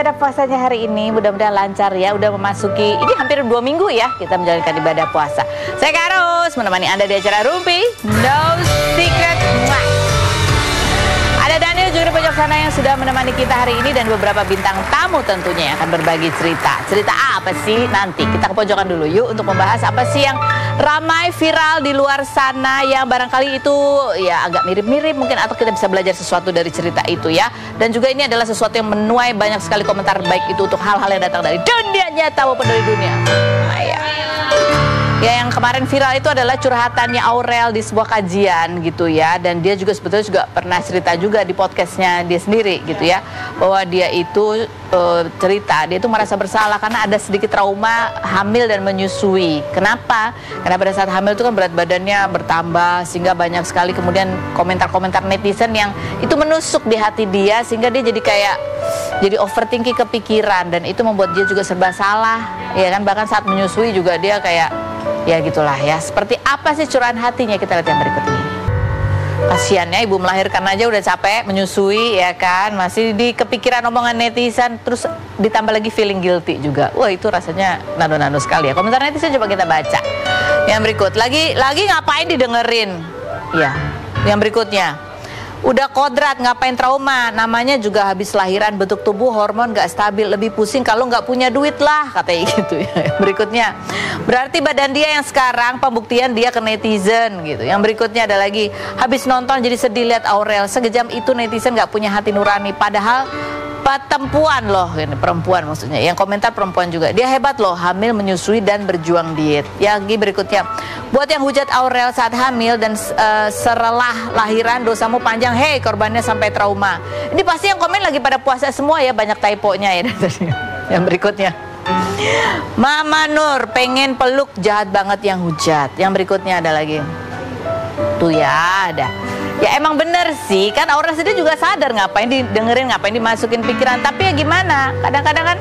ibadah puasanya hari ini? Mudah-mudahan lancar ya. Udah memasuki, ini hampir 2 minggu ya kita menjalankan ibadah puasa. Saya Karus menemani Anda di acara Rumpi No Secret. Ada Daniel juga di pojok sana yang sudah menemani kita hari ini, dan beberapa bintang tamu tentunya yang akan berbagi cerita. Cerita apa sih? Nanti kita ke pojokan dulu yuk untuk membahas apa sih yang ramai viral di luar sana yang barangkali itu ya agak mirip-mirip mungkin, atau kita bisa belajar sesuatu dari cerita itu ya. Dan juga ini adalah sesuatu yang menuai banyak sekali komentar baik itu untuk hal-hal yang datang dari dunia nyata maupun dari dunia maya. Ya, yang kemarin viral itu adalah curhatannya Aurel di sebuah kajian gitu ya. Dan dia juga sebetulnya juga pernah cerita juga di podcastnya dia sendiri gitu ya, bahwa dia itu cerita dia itu merasa bersalah karena ada sedikit trauma hamil dan menyusui. Kenapa? Karena pada saat hamil itu kan berat badannya bertambah, sehingga banyak sekali kemudian komentar-komentar netizen yang itu menusuk di hati dia, sehingga dia jadi overthinking, kepikiran, dan itu membuat dia juga serba salah ya kan. Bahkan saat menyusui juga dia kayak ya gitulah ya. Seperti apa sih curahan hatinya, kita lihat yang berikut ini. Kasiannya ibu melahirkan aja udah capek menyusui ya kan, masih di kepikiran omongan netizen, terus ditambah lagi feeling guilty juga. Wah, itu rasanya nano-nano sekali ya. Komentar netizen coba kita baca. Yang berikut, lagi ngapain didengerin? Ya, yang berikutnya, udah kodrat ngapain trauma, namanya juga habis lahiran, bentuk tubuh hormon gak stabil, lebih pusing kalau gak punya duit lah, katanya gitu ya. Berikutnya, berarti badan dia yang sekarang pembuktian dia ke netizen gitu. Yang berikutnya ada lagi, habis nonton jadi sedih lihat Aurel, segejam itu netizen gak punya hati nurani, padahal perempuan loh, ini perempuan maksudnya. Yang komentar perempuan juga, dia hebat loh, hamil, menyusui dan berjuang diet. Yang berikutnya, buat yang hujat Aurel saat hamil dan serelah lahiran, dosamu panjang, hei korbannya sampai trauma. Ini pasti yang komen lagi pada puasa semua ya, banyak typonya ya. Yang berikutnya, Mama Nur pengen peluk, jahat banget yang hujat. Yang berikutnya ada lagi, tuh ya ada. Ya emang bener sih, kan Aurel sendiri juga sadar ngapain didengerin, ngapain dimasukin pikiran. Tapi ya gimana, kadang-kadang kan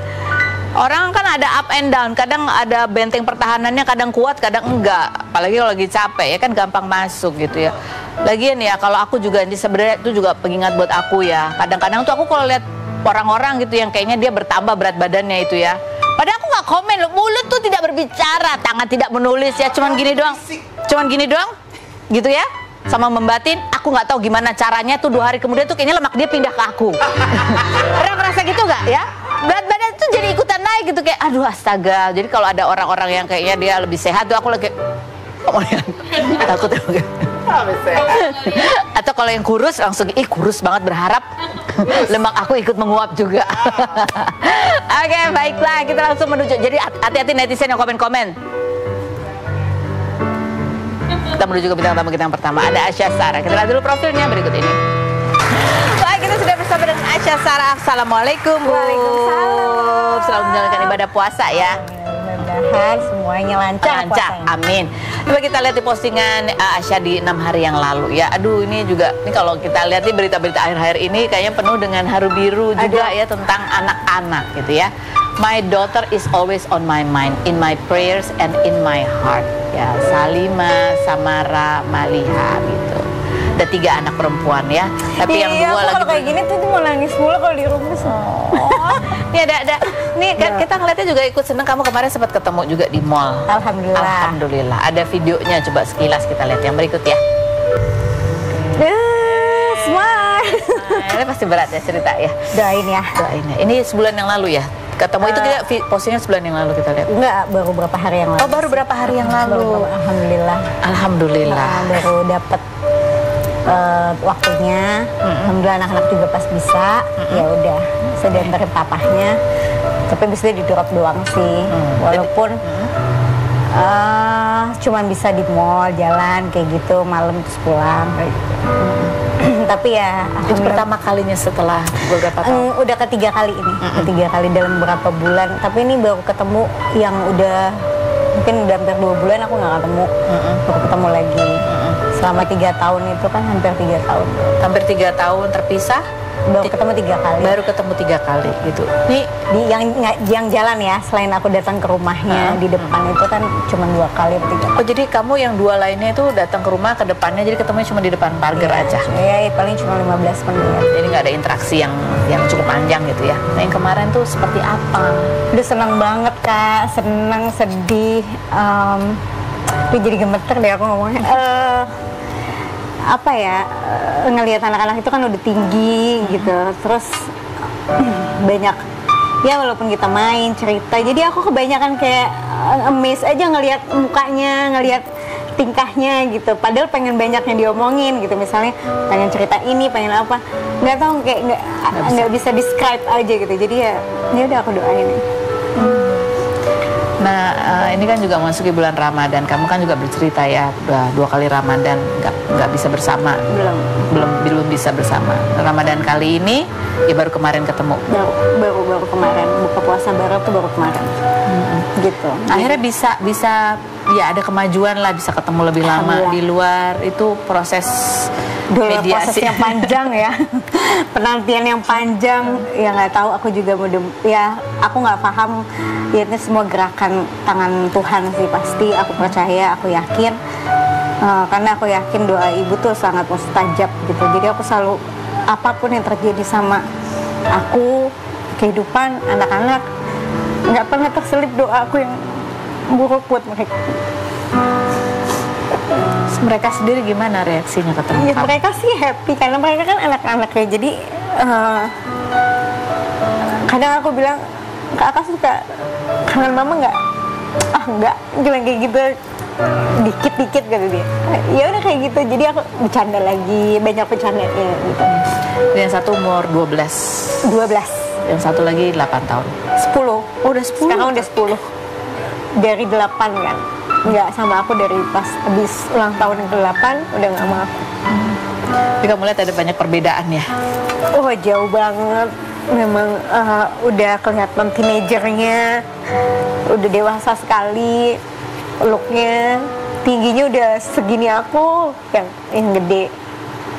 orang kan ada up and down, kadang ada benteng pertahanannya, kadang kuat, kadang enggak. Apalagi kalau lagi capek ya kan gampang masuk gitu ya. Lagian ya kalau aku juga, ini sebenarnya itu juga pengingat buat aku ya. Kadang-kadang tuh aku kalau lihat orang-orang gitu yang kayaknya dia bertambah berat badannya itu ya, padahal aku nggak komen loh, mulut tuh tidak berbicara, tangan tidak menulis ya, cuman gini doang gitu ya. Sama membatin, aku nggak tahu gimana caranya tuh 2 hari kemudian tuh kayaknya lemak dia pindah ke aku. Pernah ngerasa gitu nggak ya? Berat badan tuh jadi ikutan naik gitu, kayak aduh astaga. Jadi kalau ada orang-orang yang kayaknya dia lebih sehat tuh aku lagi takut ya. Atau kalau yang kurus langsung kurus banget, berharap lemak aku ikut menguap juga. Oke, baiklah, kita langsung menuju. Jadi hati-hati netizen yang komen-komen. Kita menuju ke bintang tamu kita yang pertama, ada Asya Sarah. Kita lihat dulu profilnya berikut ini. Baik, kita sudah bersama dengan Asya Sarah. Assalamualaikum Bu. Waalaikumsalam. Selalu menjalankan ibadah puasa ya. Mudah-mudahan semuanya lancar. Amin. Coba kita lihat di postingan Asya di 6 hari yang lalu ya. Aduh, ini juga, ini kalau kita lihat nih berita-berita akhir-akhir ini kayaknya penuh dengan haru biru juga ya, tentang anak-anak gitu ya. My daughter is always on my mind, in my prayers and in my heart. Ya, Salima, Samara, Maliha gitu. Ada 3 anak perempuan ya. Tapi yang 2 lagi. Kalau kayak gini tuh mau nangis mulu kalau di rumah. Ini ada. Nih kita ngeliatnya juga ikut seneng. Kamu kemarin sempat ketemu juga di mall. Alhamdulillah. Ada videonya, coba sekilas kita lihat yang berikut ya. Smile. Ini pasti berat ya cerita ya. Doain ya. Ini sebulan yang lalu ya. Ketemu itu kita postingnya sebulan yang lalu kita lihat. Enggak, baru beberapa hari yang lalu. Oh, baru berapa hari yang lalu. Alhamdulillah. Baru dapat waktunya. Alhamdulillah anak-anak juga pas bisa. Ya udah, saya diantarin papahnya. Tapi bisa di drop doang sih. Walaupun cuman bisa di mall, jalan kayak gitu, malam terus pulang kayak gitu. Tapi ya itu pertama kalinya setelah beberapa tahun. Udah ketiga kali ini, ketiga kali dalam beberapa bulan. Tapi ini baru ketemu yang udah mungkin udah hampir 2 bulan aku nggak ketemu, baru ketemu lagi. selama 3 tahun itu kan hampir 3 tahun. Hampir 3 tahun terpisah. Baru ketemu 3 kali. Baru ketemu 3 kali gitu. Nih yang jalan ya, selain aku datang ke rumahnya di depan itu kan cuma 2 kali atau 3 kali. Oh, jadi kamu yang 2 lainnya itu datang ke rumah ke depannya, jadi ketemunya cuma di depan pagar aja. Iya, paling cuma 15 menit. Jadi nggak ada interaksi yang cukup panjang gitu ya. Nah, yang kemarin tuh seperti apa? Udah seneng banget Kak, seneng, sedih. Jadi gemeter deh aku ngomongnya. Apa ya, ngelihat anak-anak itu kan udah tinggi gitu, terus banyak ya, walaupun kita main cerita, jadi aku kebanyakan kayak amazed aja ngelihat mukanya, ngelihat tingkahnya gitu, padahal pengen banyaknya diomongin gitu, misalnya pengen cerita ini, pengen apa, nggak tahu, kayak nggak bisa describe aja gitu, jadi ya udah aku doain. Nah, ini kan juga memasuki bulan Ramadan. Kamu kan juga bercerita ya, udah 2 kali Ramadan nggak bisa bersama. Belum bisa bersama. Ramadan kali ini ya baru kemarin ketemu. Baru kemarin buka puasa baru tuh baru kemarin. Gitu. Akhirnya bisa ya ada kemajuan lah, bisa ketemu lebih lama di luar. Itu proses mediasi yang panjang ya. Penantian yang panjang, ya nggak tahu, aku juga ya aku nggak paham ya, ini semua gerakan tangan Tuhan sih, pasti aku percaya, aku yakin, karena aku yakin doa ibu tuh sangat mustajab gitu. Jadi aku selalu, apapun yang terjadi sama aku, kehidupan anak-anak, nggak pernah terselip doa aku yang buruk buat mereka. Mereka sendiri gimana reaksinya ketemu ya, kamu? Mereka sih happy karena mereka kan anak-anak ya. Jadi kadang aku bilang, Kakak suka kangen mama nggak? Nggak, bilang kayak gitu, dikit-dikit kata dia. Ya udah kayak gitu, jadi aku bercanda lagi, banyak bercandanya gitu. Yang satu umur 12. Yang satu lagi 8 tahun. 10. Oh, udah 10. Sekarang udah 10. Dari 8 kan. Nggak sama aku dari pas habis ulang tahun yang ke-8 udah nggak sama aku. Tapi kamu lihat ada banyak perbedaan ya? Oh, jauh banget. Memang udah kelihatan teenagernya, udah dewasa sekali, looknya, tingginya udah segini aku, yang gede.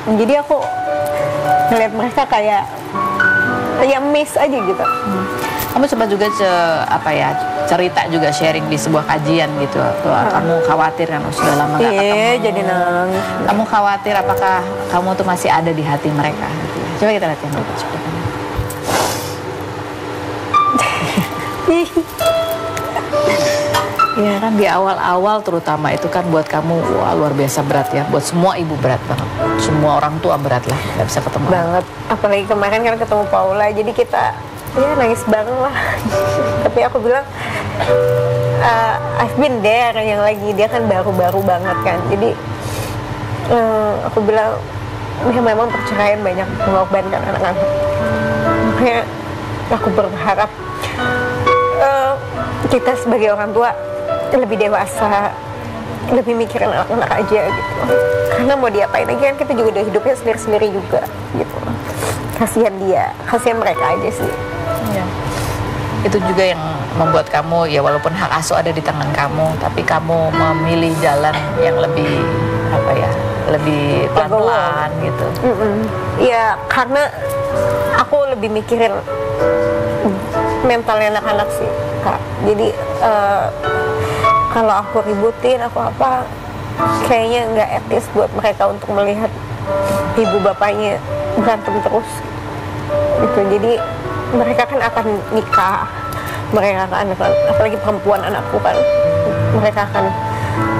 Jadi aku ngeliat mereka kayak miss aja gitu. Kamu sempat juga cerita juga, sharing di sebuah kajian gitu. Kamu khawatir kan sudah lama nggak ketemu. Iya, jadi nangis. Kamu khawatir apakah kamu tuh masih ada di hati mereka gitu ya? Coba kita lihat yang berikut seperti ini. Ya kan, di awal-awal terutama itu kan buat kamu luar biasa berat ya. Buat semua ibu berat banget. Semua orang tua berat lah, nggak bisa ketemu. Banget. Apalagi kemarin kan ketemu Paula, jadi kita ya nangis bareng lah. Tapi aku bilang, I've been there, yang lagi dia kan baru-baru banget kan. Jadi aku bilang, ya memang perceraian banyak mengorbankan anak-anak. Makanya aku berharap kita sebagai orang tua lebih dewasa, lebih mikirin anak-anak aja gitu. Karena mau diapain lagi kan, kita juga udah hidupnya sendiri-sendiri juga gitu. Kasihan dia, kasihan mereka aja sih. Ya. Itu juga yang membuat kamu, ya walaupun hak asuh ada di tangan kamu, tapi kamu memilih jalan yang lebih lebih pelan-pelan gitu. Ya karena aku lebih mikirin mentalnya anak-anak sih, Kak. Jadi kalau aku ributin, aku apa, kayaknya nggak etis buat mereka untuk melihat ibu bapaknya berantem terus gitu. Jadi mereka kan akan nikah, mereka akan, apalagi perempuan anakku kan, mereka akan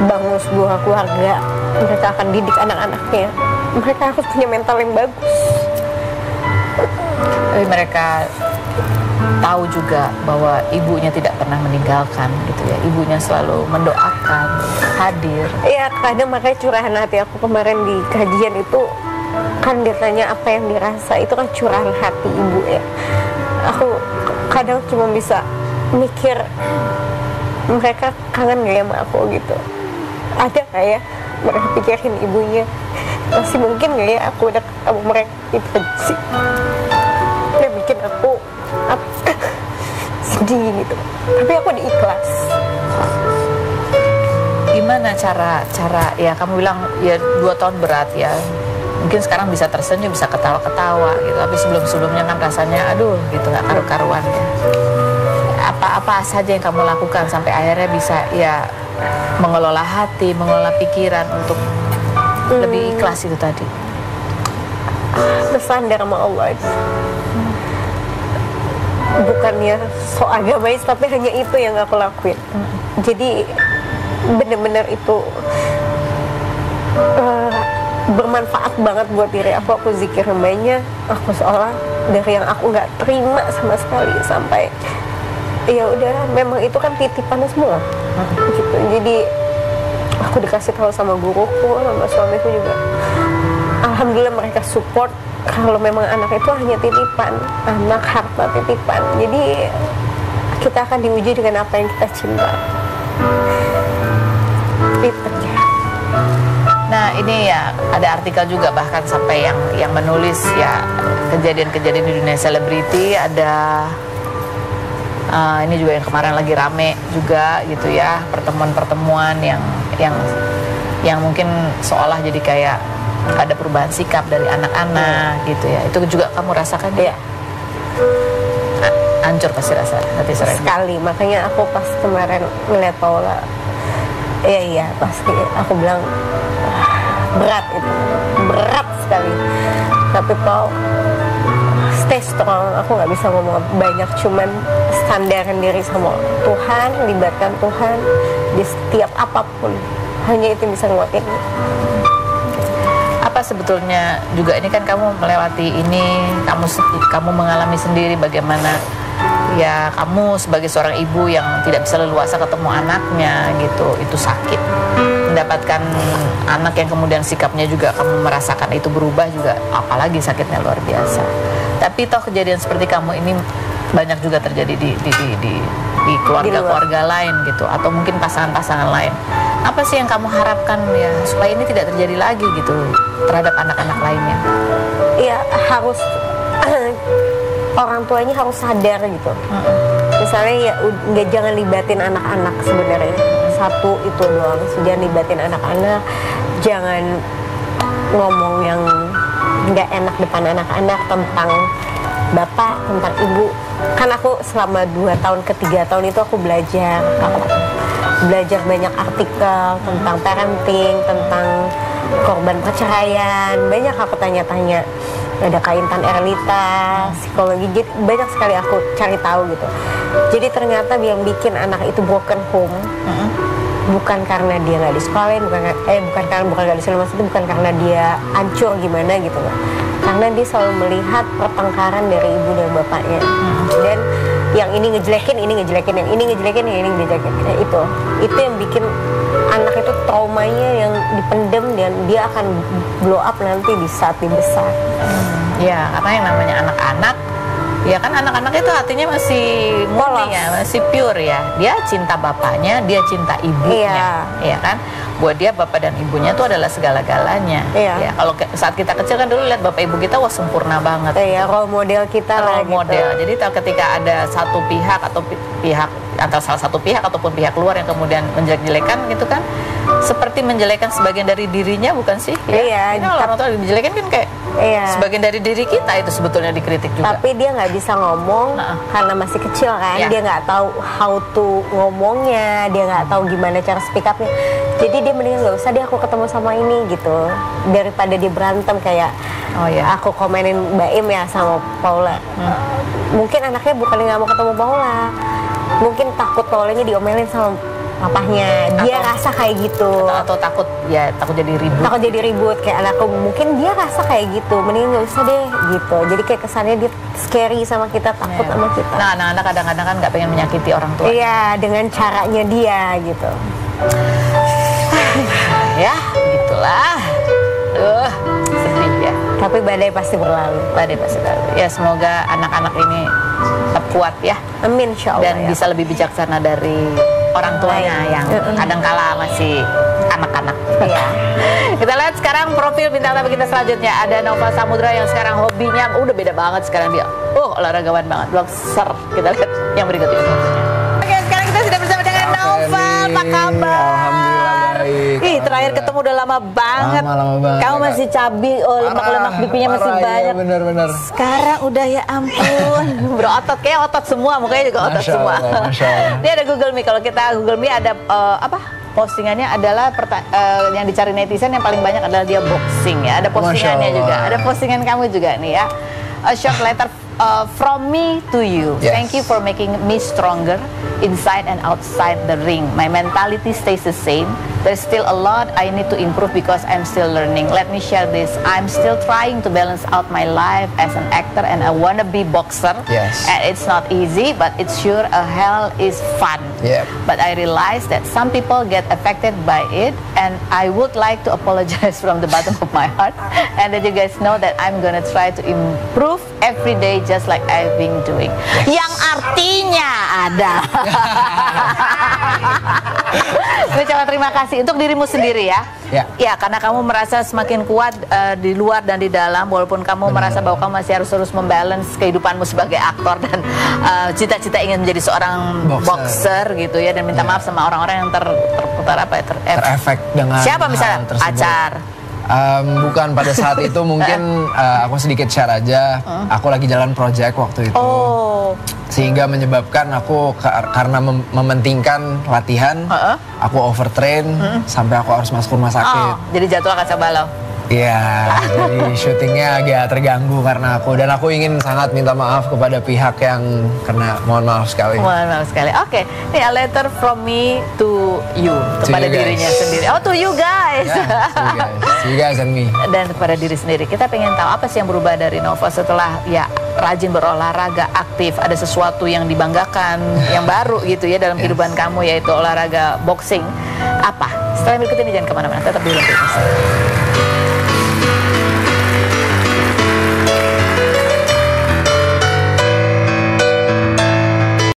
bangun sebuah keluarga, mereka akan didik anak-anaknya, mereka harus punya mental yang bagus. Tapi mereka tahu juga bahwa ibunya tidak pernah meninggalkan gitu ya, ibunya selalu mendoakan, hadir. Iya, kadang makanya curahan hati aku kemarin di kajian itu kan dia tanya apa yang dirasa, itu kan curahan hati ibu ya. Aku kadang cuma bisa mikir, mereka kangen gak ya sama aku gitu, ada gak ya mereka pikirin ibunya, masih mungkin gak ya aku udah ketemu mereka, itu sih yang bikin aku sedih gitu. Tapi aku ikhlas. gimana cara ya kamu bilang ya 2 tahun berat ya. Mungkin sekarang bisa tersenyum, bisa ketawa-ketawa gitu. Tapi sebelum-sebelumnya kan rasanya aduh gitu nggak karu-karuan ya. Apa saja yang kamu lakukan sampai akhirnya bisa ya mengelola hati, mengelola pikiran untuk lebih ikhlas itu tadi? Bersandar sama Allah. Bukannya so agamais, tapi hanya itu yang aku lakuin. Jadi benar-benar itu bermanfaat banget buat diri aku. Aku zikir banyak, aku sholat dari yang aku nggak terima sama sekali sampai ya udah, memang itu kan titipan semua gitu. Jadi aku dikasih tahu sama guruku, sama suamiku juga, alhamdulillah mereka support kalau memang anak itu hanya titipan, anak harta titipan. Jadi kita akan diuji dengan apa yang kita cinta. Itu. Nah ini ya ada artikel juga bahkan sampai yang menulis ya kejadian-kejadian di dunia selebriti. Ada ini juga yang kemarin lagi rame juga gitu ya, pertemuan-pertemuan yang mungkin seolah jadi kayak ada perubahan sikap dari anak-anak gitu ya. Itu juga kamu rasakan ya? Hancur pasti rasa hati sekali. Makanya aku pas kemarin melihat Paula, iya pasti aku bilang berat itu, berat sekali. Tapi Paul, stay strong. Aku nggak bisa ngomong banyak, cuman sandaran diri sama Tuhan, libatkan Tuhan di setiap apapun. Hanya itu bisa nguatin. Apa sebetulnya juga ini kan kamu melewati ini, kamu mengalami sendiri bagaimana ya kamu sebagai seorang ibu yang tidak bisa leluasa ketemu anaknya gitu, itu sakit. Mendapatkan anak yang kemudian sikapnya juga kamu merasakan itu berubah juga, apalagi sakitnya luar biasa. Tapi toh kejadian seperti kamu ini banyak juga terjadi di keluarga-keluarga lain gitu, atau mungkin pasangan-pasangan lain. Apa sih yang kamu harapkan ya supaya ini tidak terjadi lagi gitu terhadap anak-anak lainnya? Ya harus orang tuanya harus sadar gitu. Misalnya ya jangan libatin anak-anak sebenarnya. Satu itu doang, jangan libatin anak-anak, jangan ngomong yang nggak enak depan anak-anak tentang bapak, tentang ibu. Kan aku selama 2 tahun ke 3 tahun itu aku belajar banyak artikel tentang parenting, tentang korban perceraian, banyak aku tanya-tanya. Ada Kaintan Erlita, psikologi, jadi banyak sekali aku cari tahu gitu. Jadi ternyata yang bikin anak itu broken home bukan karena dia nggak disekolahin, bukan nggak disekolahin, maksudnya bukan karena dia hancur gimana gitu lah. Karena dia selalu melihat pertengkaran dari ibu dan bapaknya, dan yang ini ngejelekin, yang ini ngejelekin, yang ini ngejelekin. Ya, itu yang bikin anak itu traumanya yang dipendam dan dia akan blow up nanti di saat dia besar. Ya, karena yang namanya anak-anak, ya kan anak-anak itu hatinya masih murni ya, masih pure ya. Dia cinta bapaknya, dia cinta ibunya, ya kan? Buat dia bapak dan ibunya itu adalah segala-galanya. Ya, kalau saat kita kecil kan dulu lihat bapak ibu kita wah sempurna banget. Iya, role model kita lah. Role model. Gitu. Jadi ketika ada satu pihak atau pihak antara salah satu pihak ataupun pihak luar yang kemudian menjelek-jelekan gitu kan, seperti menjelekan sebagian dari dirinya, bukan sih? Iya. Kalau orang tua dijelekan kan kayak sebagian dari diri kita itu sebetulnya dikritik juga. Tapi dia nggak bisa ngomong karena masih kecil kan. Dia nggak tahu how to ngomongnya, dia nggak tahu gimana cara speak up-nya. Jadi dia mendingan nggak usah deh aku ketemu sama ini gitu, daripada dia berantem kayak aku komenin Mbak Im ya sama Paula. Mungkin anaknya bukan nggak mau ketemu Paula, mungkin takut Paulanya diomelin sama papahnya, dia rasa kayak gitu, atau takut jadi ribut, kayak anakku mungkin dia rasa kayak gitu, mending nggak usah deh gitu. Jadi kayak kesannya dia scary sama kita, takut sama kita. Nah, anak-anak kadang-kadang kan nggak pengen menyakiti orang tua. Iya, dengan caranya dia gitu. Ya, gitulah. Sedih ya. Tapi badai pasti berlalu. Ya, semoga anak-anak ini tetap kuat ya. Amin, insyaallah. Dan bisa lebih bijaksana dari orang tuanya yang kadangkala masih anak-anak. Iya. Kita lihat sekarang profil bintang tamu kita selanjutnya. Ada Nova Samudra yang sekarang hobinya udah beda banget sekarang dia. olahragawan banget. Boxer. Kita lihat yang berikut ini. Oke, sekarang kita sudah bersama dengan Nova. Apa kabar? Alhamdulillah. baik. Ih, terakhir ketemu udah lama banget. Lama banget. Kamu masih cabi, lemak-lemak pipinya masih parah, banyak. Iya, bener-bener. Sekarang udah ya ampun, berotot, kayak otot semua, mukanya juga otot Masya semua. Allah, Masya Allah. Ini ada Google Me, kalau kita Google Me ada postingannya adalah yang dicari netizen yang paling banyak adalah dia boxing ya. Ada postingannya Masya juga, Allah. ada postingan kamu juga nih ya. A short letter from me to you. Yes. Thank you for making me stronger inside and outside the ring. My mentality stays the same. There's still a lot I need to improve because I'm still learning. Let me share this. I'm still trying to balance out my life as an actor and a wannabe boxer. Yes. And it's not easy, but it's sure a hell is fun. Yep. But I realize that some people get affected by it, and I would like to apologize from the bottom of my heart, and that you guys know that I'm gonna try to improve every day just like I've been doing. Yang artinya ada. Ucapkan terima kasih untuk dirimu sendiri ya. Ya. Ya, karena kamu merasa semakin kuat di luar dan di dalam, walaupun kamu merasa bahwa kamu masih harus terus membalance kehidupanmu sebagai aktor dan cita-cita ingin menjadi seorang boxer gitu ya, dan minta maaf sama orang-orang yang terefek dengan siapa misalnya hal tersebut. pacar. Bukan pada saat itu, mungkin aku sedikit share aja. Aku lagi jalan project waktu itu. Oh. Sehingga menyebabkan aku karena mementingkan latihan, aku overtrain sampai aku harus masuk rumah sakit. Oh, jadi jadwal kacau balau. Iya, jadi syutingnya agak terganggu karena aku, dan aku ingin sangat minta maaf kepada pihak yang kena. Mohon maaf sekali. Mohon maaf sekali. Oke, ini a letter from me to you, kepada you guys. dirinya sendiri. Oh, to you guys. To you guys and me. Dan kepada diri sendiri. Kita pengen tahu apa sih yang berubah dari Nova setelah ya rajin berolahraga, aktif, ada sesuatu yang dibanggakan, yang baru gitu ya dalam kehidupan kamu, yaitu olahraga boxing. Apa? Setelah berikut ini jangan kemana-mana, tetap di Lempi.